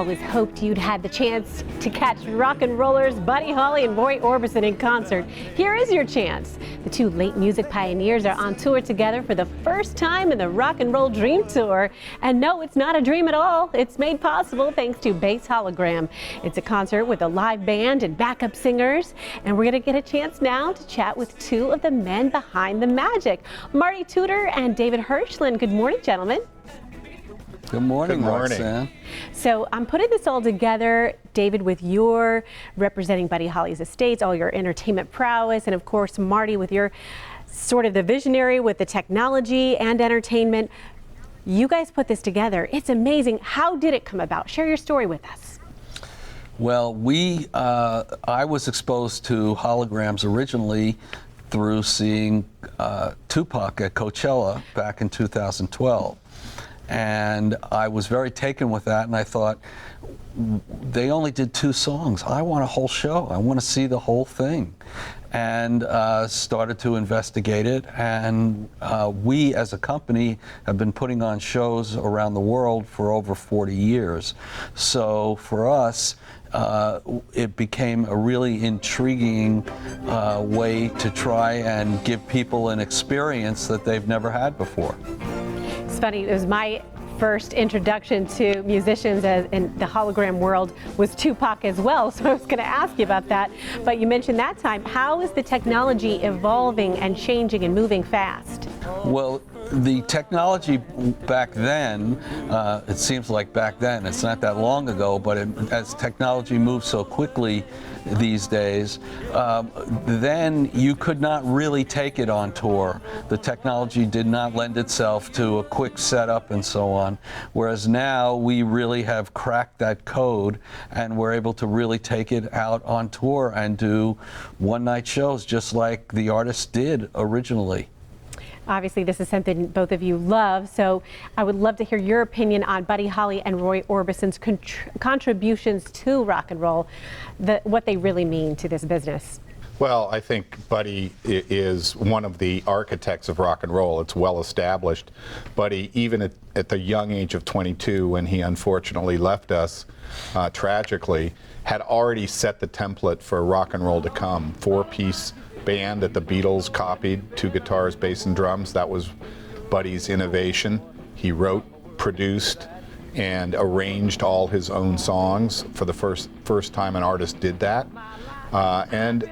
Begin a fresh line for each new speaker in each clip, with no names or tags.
always hoped you'd had the chance to catch rock and rollers Buddy Holly and Roy Orbison in concert. Here is your chance. The two late music pioneers are on tour together for the first time in the Rock and Roll Dream Tour. And no, it's not a dream at all. It's made possible thanks to Bass Hologram. It's a concert with a live band and backup singers. And we're going to get a chance now to chat with two of the men behind the magic, Marty Tudor and David Hirschland. Good morning, gentlemen.
Good morning, Roxanne.
So I'm putting this all together, David, with your representing Buddy Holly's estates, all your entertainment prowess, and of course, Marty, with your sort of the visionary with the technology and entertainment. You guys put this together. It's amazing. How did it come about? Share your story with us.
Well, I was exposed to holograms originally through seeing Tupac at Coachella back in 2012. And I was very taken with that, and I thought, they only did 2 songs. I want a whole show. I want to see the whole thing. And started to investigate it, and we as a company have been putting on shows around the world for over 40 years. So for us, it became a really intriguing way to try and give people an experience that they've never had before.
It's funny, it was my first introduction to musicians in the hologram world was Tupac as well, so I was going to ask you about that. But you mentioned that time. How is the technology evolving and changing and moving fast?
Well, the technology back then, it seems like back then, it's not that long ago, but as technology moves so quickly these days, then you could not really take it on tour. The technology did not lend itself to a quick setup and so on, whereas now we really have cracked that code and we're able to really take it out on tour and do one-night shows just like the artists did originally.
Obviously, this is something both of you love, so I would love to hear your opinion on Buddy Holly and Roy Orbison's contributions to rock and roll, what they really mean to this business.
Well, I think Buddy is one of the architects of rock and roll. It's well established. Buddy, even at the young age of 22, when he unfortunately left us tragically, had already set the template for rock and roll to come. 4-piece band that the Beatles copied, 2 guitars, bass and drums. That was Buddy's innovation. He wrote, produced, and arranged all his own songs for the first time an artist did that. And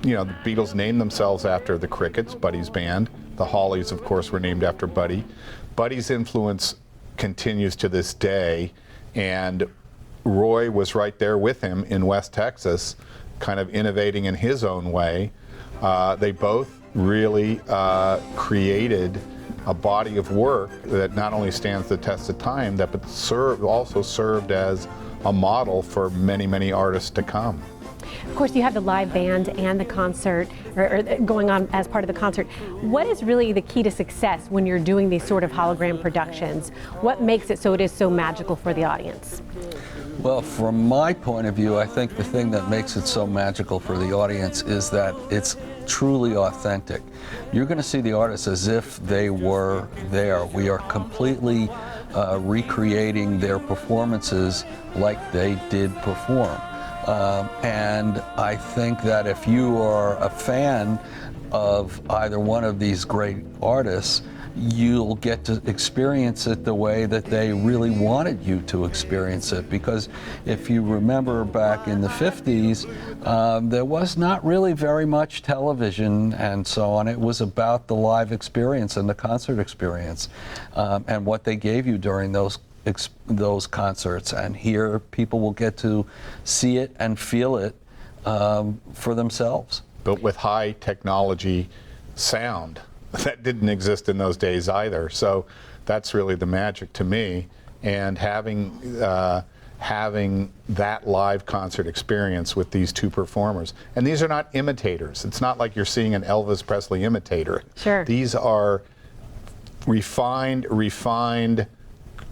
you know, the Beatles named themselves after the Crickets, Buddy's band. The Hollies, of course, were named after Buddy. Buddy's influence continues to this day, and Roy was right there with him in West Texas, kind of innovating in his own way. They both really created a body of work that not only stands the test of time, but also served as a model for many, many artists to come.
Of course, you have the live band and the concert, or going on as part of the concert. What is really the key to success when you're doing these sort of hologram productions? What makes it so it is so magical for the audience?
Well, from my point of view, I think the thing that makes it so magical for the audience is that it's truly authentic. You're going to see the artists as if they were there. We are completely recreating their performances like they did perform. And I think that if you are a fan of either one of these great artists, you'll get to experience it the way that they really wanted you to experience it. Because if you remember back in the 50s, there was not really very much television and so on. It was about the live experience and the concert experience, and what they gave you during those concerts. And here people will get to see it and feel it for themselves. But
with high technology sound that didn't exist in those days either. So that's really the magic to me. And having that live concert experience with these 2 performers. And these are not imitators. It's not like you're seeing an Elvis Presley imitator.
Sure.
These are refined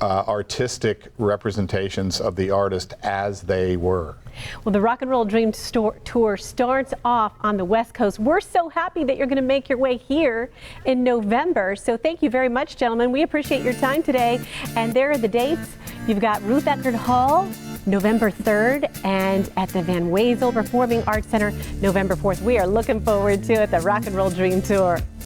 artistic representations of the artist as they were.
Well, the Rock and Roll Dream Tour starts off on the West Coast. We're so happy that you're going to make your way here in November. So thank you very much, gentlemen. We appreciate your time today. And there are the dates. You've got Ruth Eckerd Hall, November 3rd, and at the Van Wezel Performing Arts Center, November 4th. We are looking forward to it, the Rock and Roll Dream Tour.